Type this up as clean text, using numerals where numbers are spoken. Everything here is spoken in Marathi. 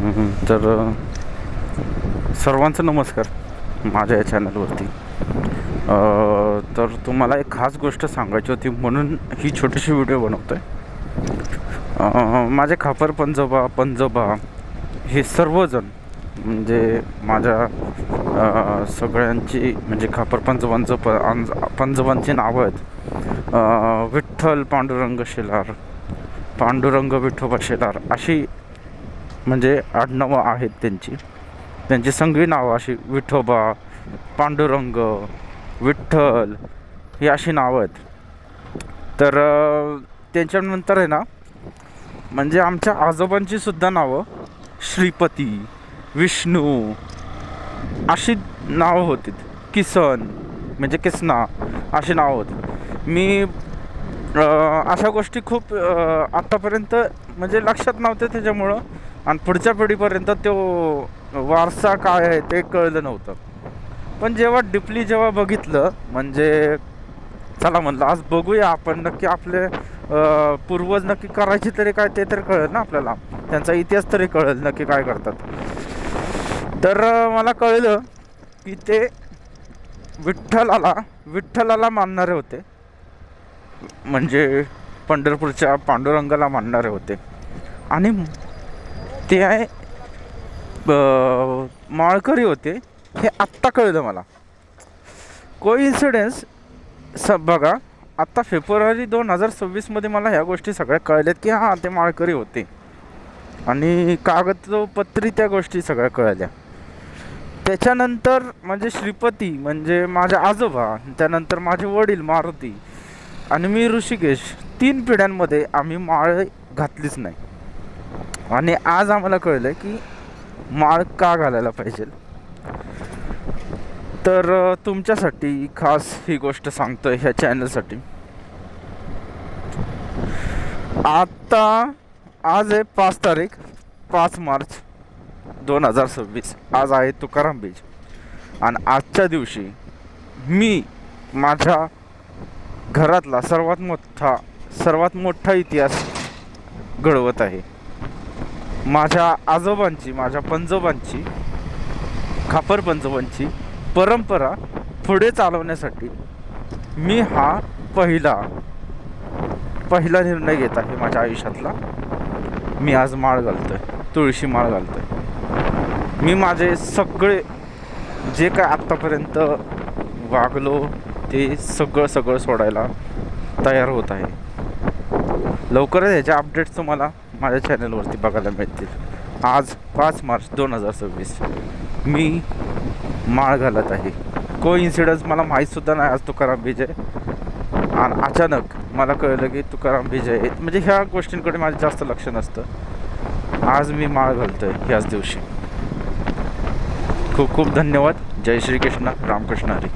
तर सर्वांचा नमस्कार माझ्या या चॅनलवरती. तर तुम्हाला एक खास गोष्ट सांगायची होती म्हणून ही छोटीशी व्हिडिओ बनवतो आहे. माझे खापर पंजोबा हे सर्वजण म्हणजे माझ्या सगळ्यांची म्हणजे खापर पंजोबांची नावं आहेत. विठ्ठल पांडुरंग शेलार, पांडुरंग विठोबा शेलार अशी म्हणजे आडनावं आहेत त्यांची सगळी नावं अशी विठोबा, पांडुरंग, विठ्ठल ही अशी नावं आहेत. तर त्याच्यानंतर आहे ना म्हणजे आमच्या आजोबांची सुद्धा नावं श्रीपती, विष्णू अशी नावं होती. किसन म्हणजे किसना अशी नावं होती. मी अशा गोष्टी खूप आत्तापर्यंत म्हणजे लक्षात नव्हते त्याच्यामुळं, आणि पुढच्या पिढीपर्यंत तो वारसा काय आहे ते कळलं नव्हतं. पण जेव्हा बघितलं म्हणजे चला म्हणलं आज बघूया आपण नक्की आपले पूर्वज नक्की करायचे तरी काय ते तरी कळेल ना आपल्याला, त्यांचा इतिहास तरी कळेल नक्की काय करतात. तर मला कळलं की ते विठ्ठलाला मानणारे होते, म्हणजे पंढरपूरच्या पांडुरंगाला मानणारे होते. आणि ते आहे माळकरी होते हे आत्ता कळलं मला. कोइन्सिडन्स बघा, आत्ता फेब्रुवारी 2026 मला ह्या गोष्टी सगळ्या कळल्यात की हां ते माळकरी होते, आणि कागदपत्री त्या गोष्टी सगळ्या कळल्या. त्याच्यानंतर म्हणजे श्रीपती म्हणजे माझे आजोबा, त्यानंतर माझे वडील मारुती आणि मी ऋषिकेश, 3 पिढ्यांमध्ये आम्ही माळ घातलीच नाही. आणि आज आम्हाला कळलं की माळ का घालायला पाहिजे. तर तुमच्यासाठी खास ही गोष्ट सांगतोय ह्या चॅनलसाठी. आज आहे 5 मार्च 2026. आज आहे तुकाराम बीज, आणि आजच्या दिवशी मी माझ्या घरातला सर्वात मोठा इतिहास घडवत आहे. माझ्या आजोबांची, माझ्या पंजोबांची, खापर पंजोबांची परंपरा पुढे चालवण्यासाठी मी हा पहिला निर्णय घेत आहे माझ्या आयुष्यातला. मी आज माळ घालतोय, तुळशी माळ घालतोय. मी माझे सगळे जे काय आत्तापर्यंत वागलो ते सगळं सोडायला तयार होत आहे. लवकरच ह्याच्या अपडेट्स तुम्हाला माझ्या चॅनलवरती बघायला मिळतील. आज 5 मार्च 2026 मी माळ घालत आहे. कोइन्सिडन्स मला माहीतसुद्धा नाही आज तुकाराम बीज आहे, आणि अचानक मला कळलं की तुकाराम बीज आहे. म्हणजे ह्या गोष्टींकडे माझं जास्त लक्ष नसतं. आज मी माळ घालतोय ह्याच दिवशी. खूप खूप धन्यवाद. जय श्री कृष्ण, रामकृष्ण हरी.